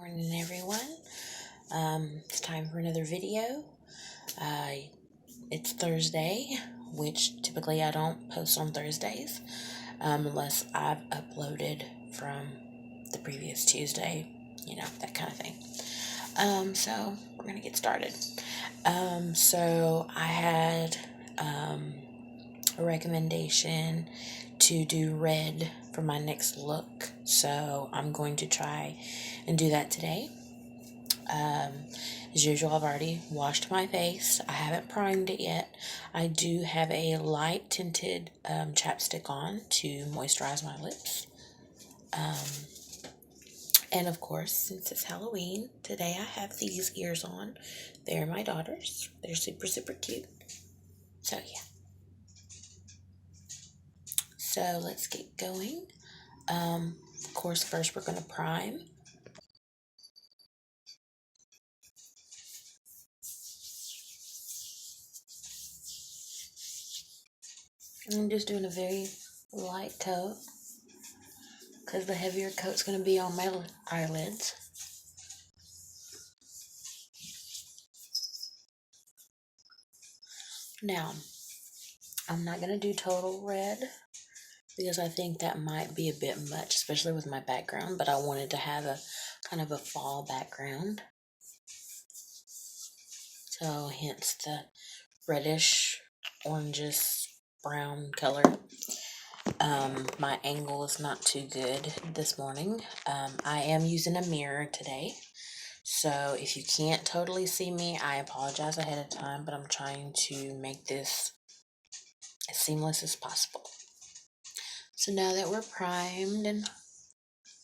Morning, everyone. It's time for another video. It's Thursday, which typically I don't post on Thursdays unless I've uploaded from the previous Tuesday, that kind of thing. So we're gonna get started. So I had a recommendation to do red for my next look, so I'm going to try and do that today. As usual, I've already washed my face. I haven't primed it yet. I do have a light tinted chapstick on to moisturize my lips. And of course, since it's Halloween, today I have these ears on. They're my daughter's. They're super, super cute. So yeah. So let's get going. Of course, first we're going to prime. I'm just doing a very light coat because the heavier coat's going to be on my eyelids. Now, I'm not going to do total red because I think that might be a bit much, especially with my background, but I wanted to have a kind of a fall background. So hence the reddish, orangish, brown color. My angle is not too good this morning. I am using a mirror today. So if you can't totally see me, I apologize ahead of time, but I'm trying to make this as seamless as possible. So now that we're primed and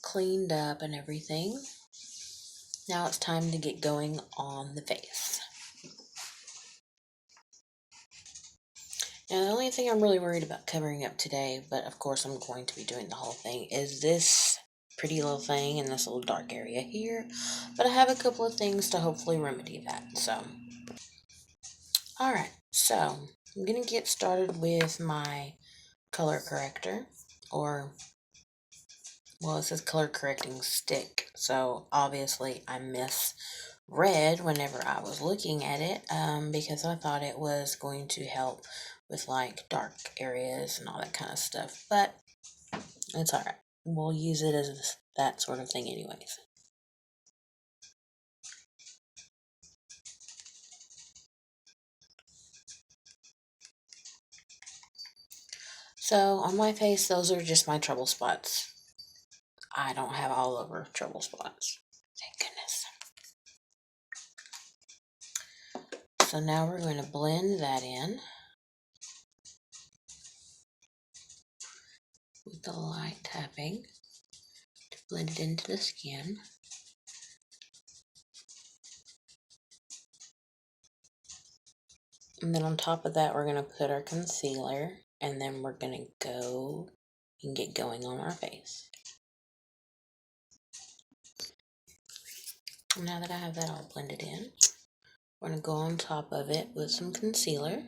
cleaned up and everything, now it's time to get going on the face. Now the only thing I'm really worried about covering up today, but of course I'm going to be doing the whole thing, is this pretty little thing in this little dark area here. But I have a couple of things to hopefully remedy that. So, alright, so I'm going to get started with my color corrector, or, well, it says color correcting stick, so obviously I miss red whenever I was looking at it, because I thought it was going to help with like dark areas and all that kind of stuff, but it's alright. We'll use it as that sort of thing anyways. So on my face, those are just my trouble spots. I don't have all over trouble spots. Thank goodness. So now we're going to blend that in with the light tapping to blend it into the skin. And then on top of that, we're going to put our concealer, and then we're going to go and get going on our face. Now that I have that all blended in, we're going to go on top of it with some concealer.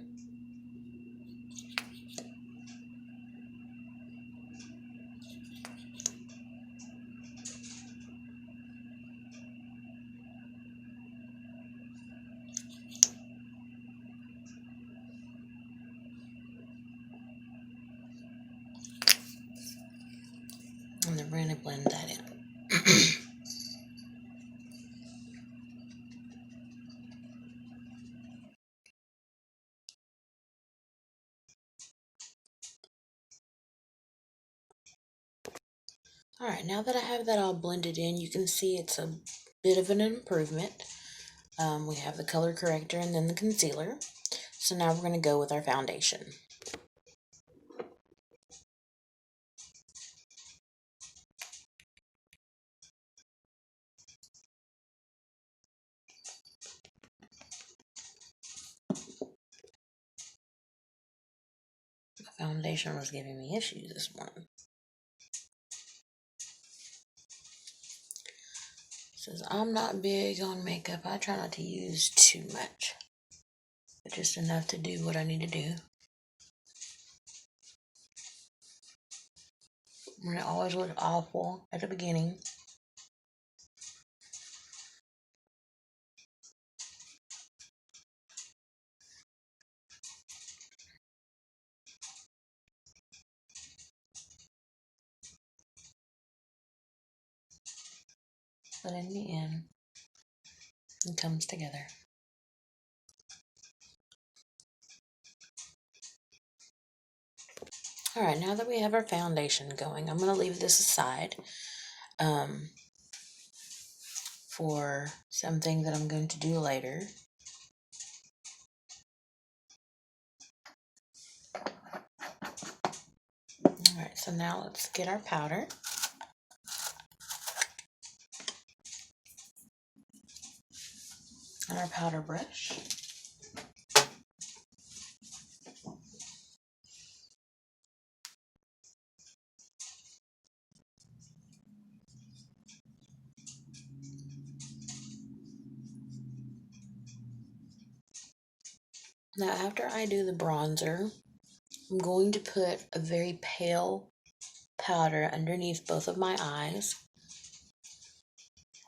And then we're going to blend that in. Alright, now that I have that all blended in, you can see it's a bit of an improvement. We have the color corrector and then the concealer. So now we're going to go with our foundation. The foundation was giving me issues this morning. Says I'm not big on makeup. I try not to use too much, but just enough to do what I need to do. And it always looks awful at the beginning. but in the end, it comes together. Alright, now that we have our foundation going, I'm going to leave this aside for something that I'm going to do later. Alright, so now let's get our powder. And our powder brush. Now after I do the bronzer, I'm going to put a very pale powder underneath both of my eyes.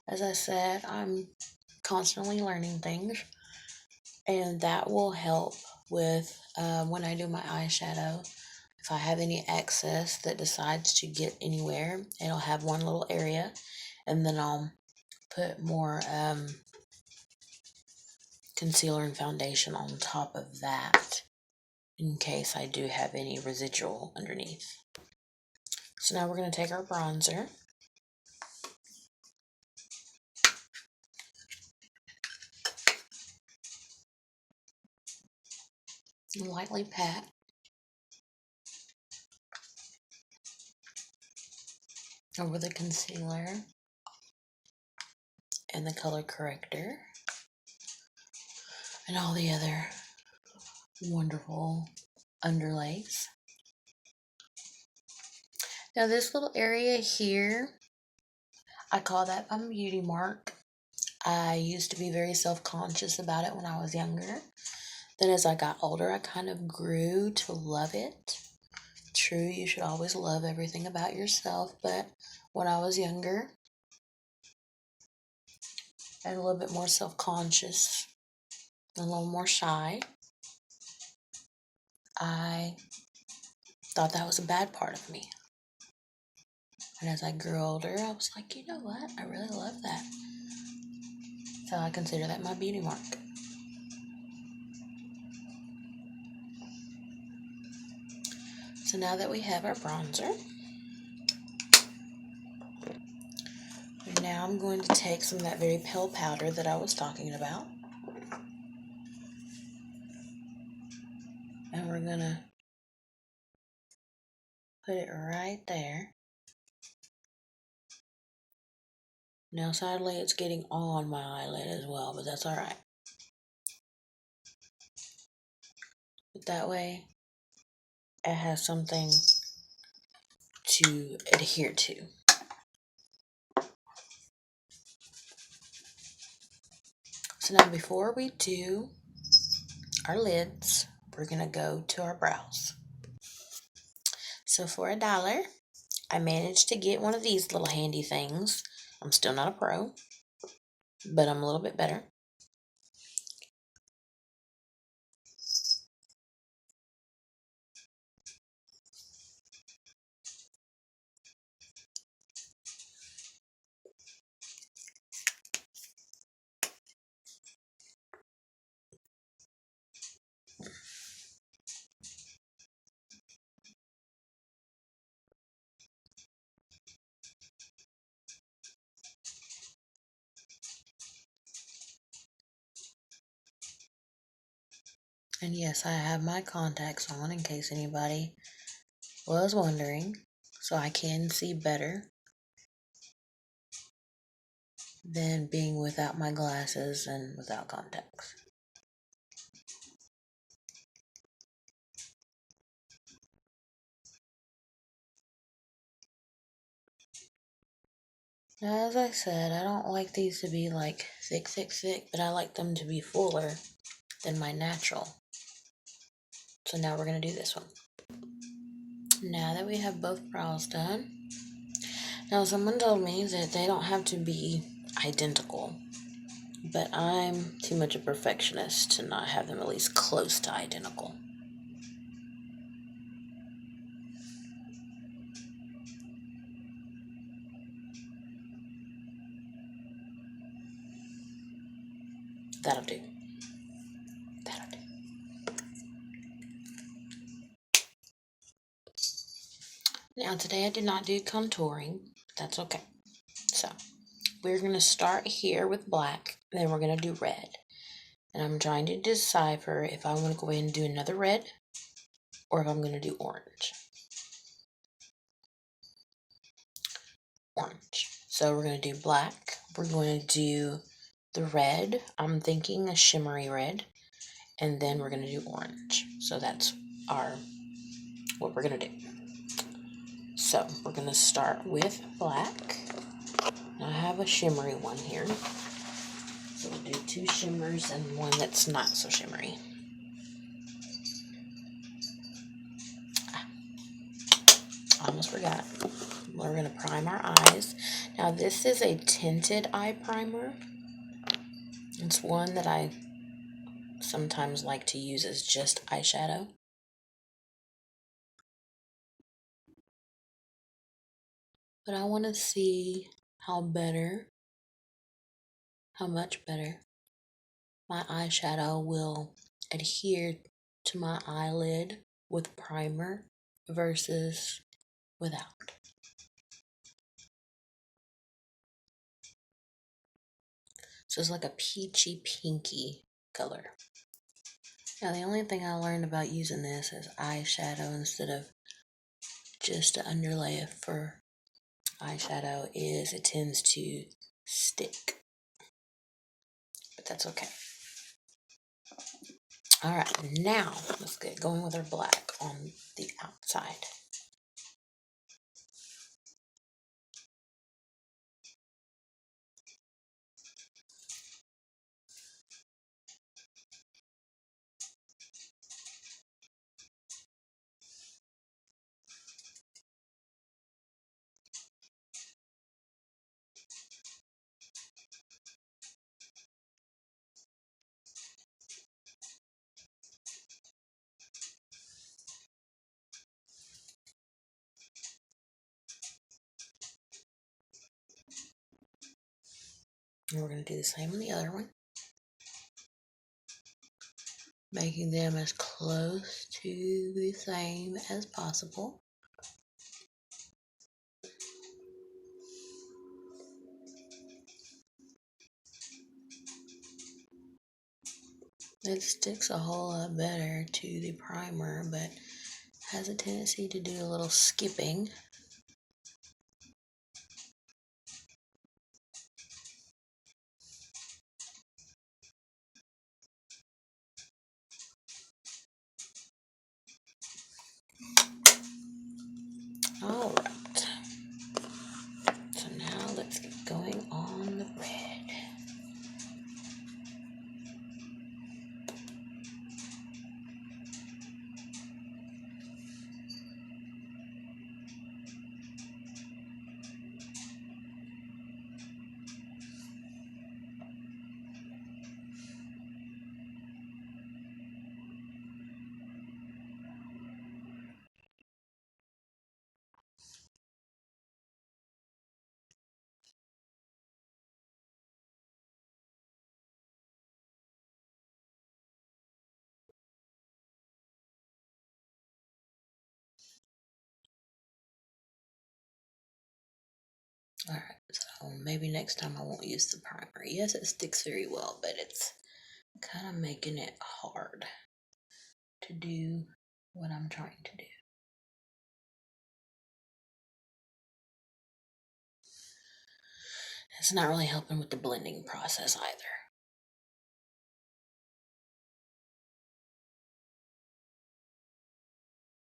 As I said, I'm constantly learning things, and that will help with when I do my eyeshadow. If I have any excess that decides to get anywhere, it'll have one little area, and then I'll put more concealer and foundation on top of that in case I do have any residual underneath. So now we're going to take our bronzer. And lightly pat over the concealer and the color corrector and all the other wonderful underlays. Now this little area here, I call that my beauty mark. I used to be very self-conscious about it when I was younger. Then as I got older, I kind of grew to love it. True, you should always love everything about yourself, but when I was younger and a little bit more self-conscious, a little more shy, I thought that was a bad part of me. And as I grew older, I was like, you know what? I really love that. So I consider that my beauty mark. So now that we have our bronzer, now I'm going to take some of that very pale powder that I was talking about. And we're going to put it right there. Now sadly it's getting on my eyelid as well, but that's alright. But that way it has something to adhere to. So now before we do our lids, we're going to go to our brows. So for $1, I managed to get one of these little handy things. I'm still not a pro, but I'm a little bit better. And yes, I have my contacts on in case anybody was wondering, so I can see better than being without my glasses and without contacts. Now, as I said, I don't like these to be like thick, but I like them to be fuller than my natural. So now we're going to do this one. Now that we have both brows done, now someone told me that they don't have to be identical, but I'm too much a perfectionist to not have them at least close to identical. That'll do. That'll do. Now today I did not do contouring. That's okay. So we're going to start here with black, then we're going to do red. And I'm trying to decipher if I want to go ahead and do another red or if I'm going to do orange. Orange. So we're going to do black. We're going to do the red. I'm thinking a shimmery red. And then we're going to do orange. So that's what we're going to do. So we're going to start with black. I have a shimmery one here. So we'll do 2 shimmers and one that's not so shimmery. Almost forgot. We're going to prime our eyes. Now this is a tinted eye primer. It's one that I sometimes like to use as just eyeshadow. But I want to see how much better my eyeshadow will adhere to my eyelid with primer versus without. So it's like a peachy pinky color. Now the only thing I learned about using this as eyeshadow instead of just an underlay for eyeshadow is it tends to stick. But that's okay. Alright, now let's get going with our black on the outside. And we're going to do the same on the other one. Making them as close to the same as possible. It sticks a whole lot better to the primer, but has a tendency to do a little skipping. Alright, so now let's get going on the red. Alright, so maybe next time I won't use the primer. Yes, it sticks very well, but it's kind of making it hard to do what I'm trying to do. It's not really helping with the blending process either.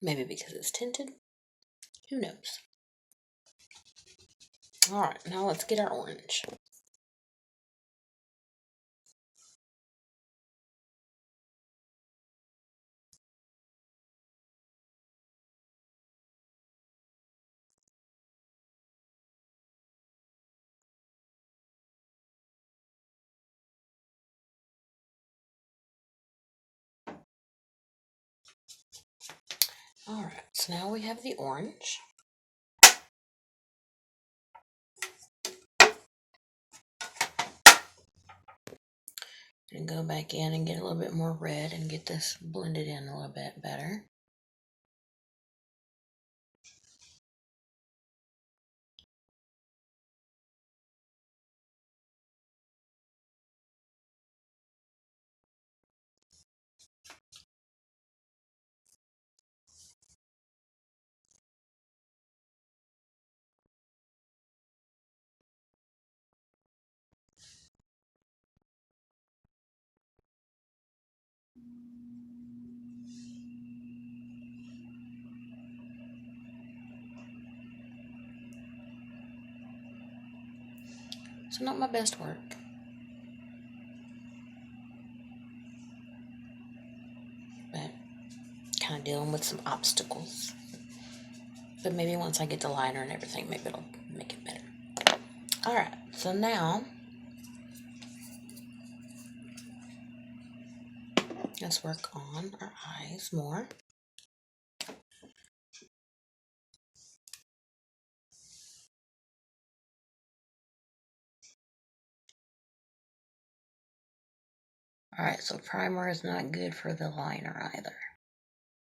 Maybe because it's tinted? Who knows? Alright, now let's get our orange. Alright, so now we have the orange. And go back in and get a little bit more red and get this blended in a little bit better. So not my best work. But kind of dealing with some obstacles. But maybe once I get the liner and everything, maybe it'll make it better. Alright, so now let's work on our eyes more. Alright, so primer is not good for the liner either,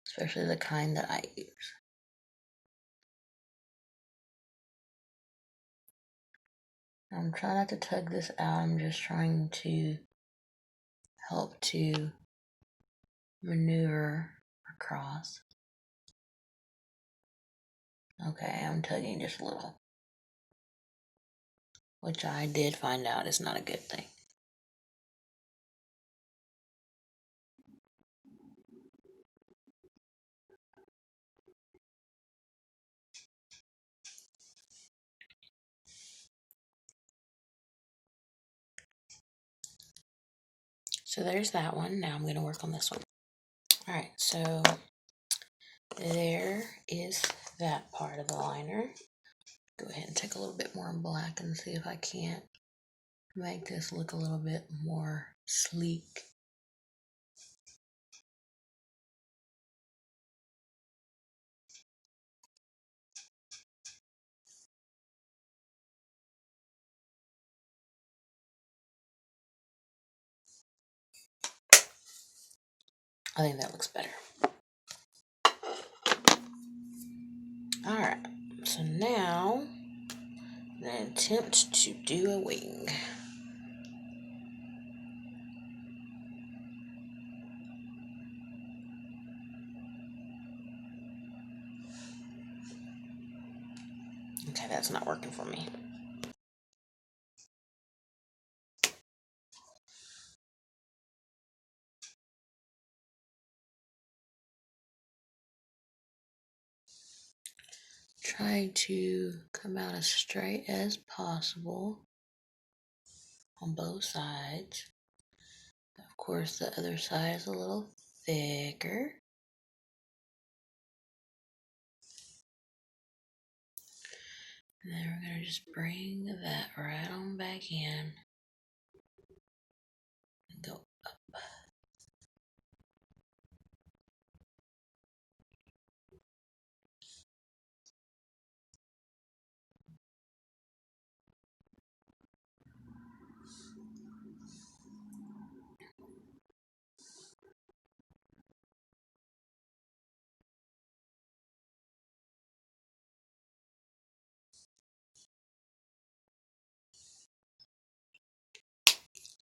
especially the kind that I use. I'm trying not to tug this out, I'm just trying to help to maneuver across. Okay, I'm tugging just a little, which I did find out is not a good thing. So there's that one. Now I'm going to work on this one. Alright, so there is that part of the liner. Go ahead and take a little bit more black and see if I can't make this look a little bit more sleek. I think that looks better. Alright, so now I'm going to attempt to do a wing. Okay, that's not working for me. Try to come out as straight as possible on both sides. Of course, the other side is a little thicker. And then we're going to just bring that right on back in and go up.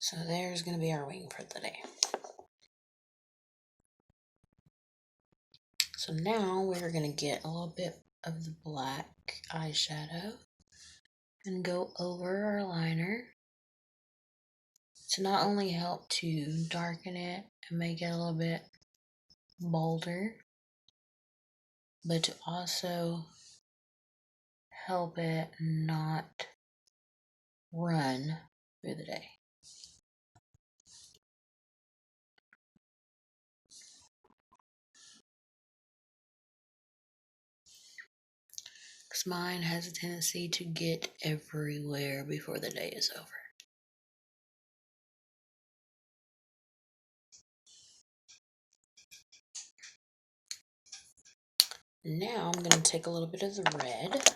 So there's going to be our wing for the day. So now we're going to get a little bit of the black eyeshadow and go over our liner to not only help to darken it and make it a little bit bolder, but to also help it not run through the day. Because mine has a tendency to get everywhere before the day is over. Now I'm going to take a little bit of the red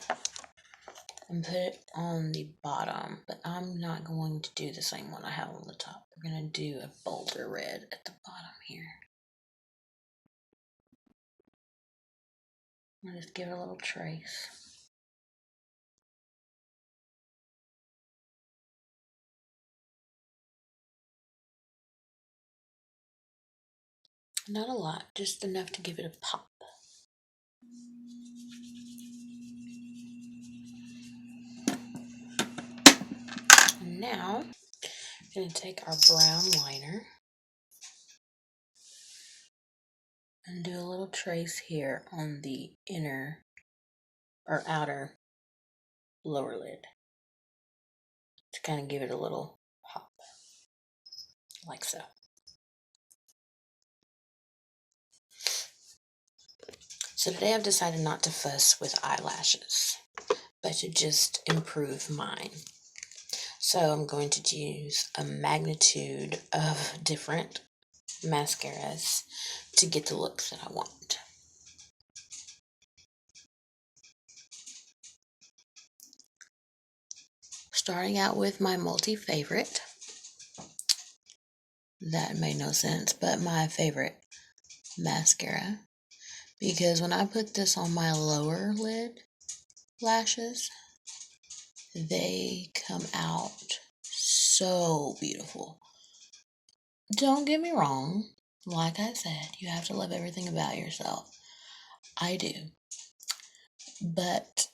and put it on the bottom, but I'm not going to do the same one I have on the top. We're going to do a bolder red at the bottom here. I'll just give it a little trace. Not a lot, just enough to give it a pop. And now, I'm going to take our brown liner and do a little trace here on the inner or outer lower lid to kind of give it a little pop, like so. So today I've decided not to fuss with eyelashes, but to just improve mine. So I'm going to use a magnitude of different mascaras to get the looks that I want. Starting out with my multi-favorite. That made no sense, but my favorite mascara. Because when I put this on my lower lid lashes, they come out so beautiful. Don't get me wrong. Like I said, you have to love everything about yourself. I do. But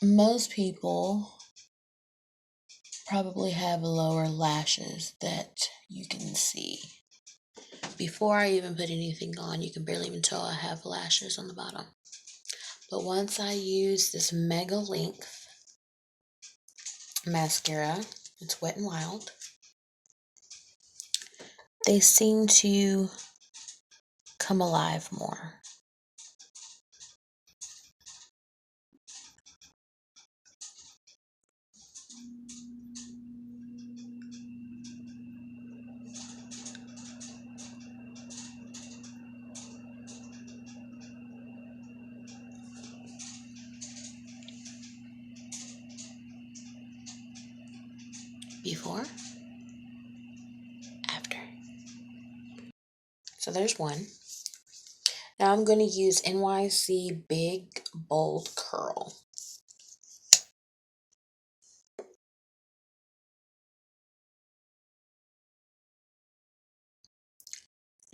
most people probably have lower lashes that you can see. Before I even put anything on, you can barely even tell I have lashes on the bottom. But once I use this Mega Length mascara, it's Wet n Wild, they seem to come alive more. Before, after. So there's one. Now I'm going to use NYC Big Bold Curl.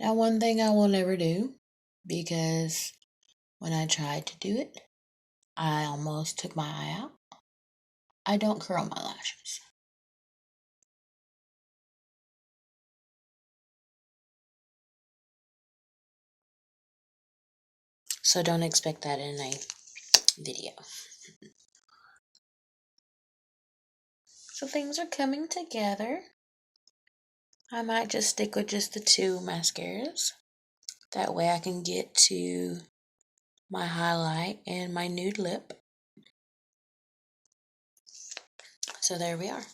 Now one thing I will never do, because when I tried to do it, I almost took my eye out. I don't curl my lashes. So don't expect that in a video. So things are coming together. I might just stick with just the two mascaras. That way I can get to my highlight and my nude lip. So there we are.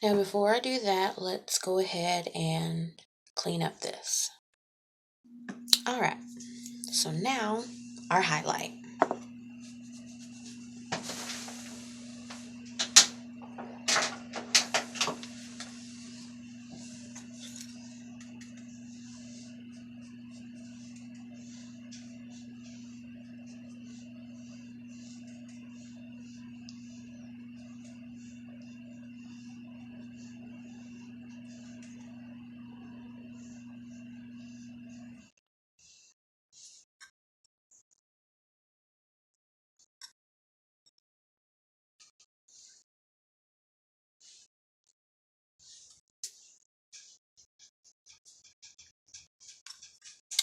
Now before I do that, let's go ahead and clean up this. Alright, so now our highlight.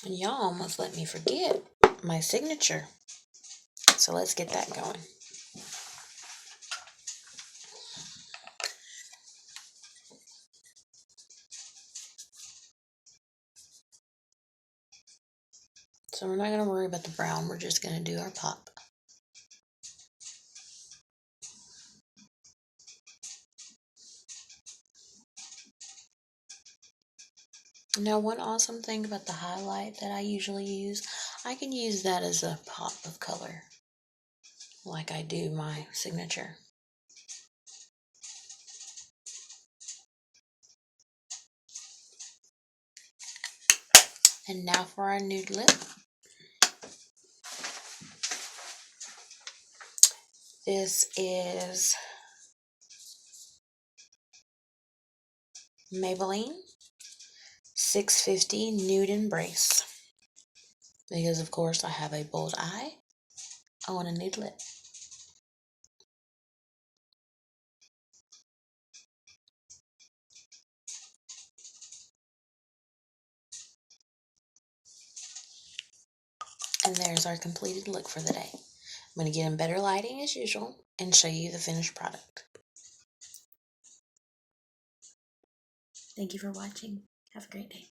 And y'all almost let me forget my signature. So let's get that going. So we're not going to worry about the brown. We're just going to do our pop. Now one awesome thing about the highlight that I usually use, I can use that as a pop of color, like I do my signature. And now for our nude lip. This is Maybelline 650 Nude Embrace. Because of course I have a bold eye, I want a nude lip. And there's our completed look for the day. I'm going to get in better lighting as usual and show you the finished product. Thank you for watching. Have a great day.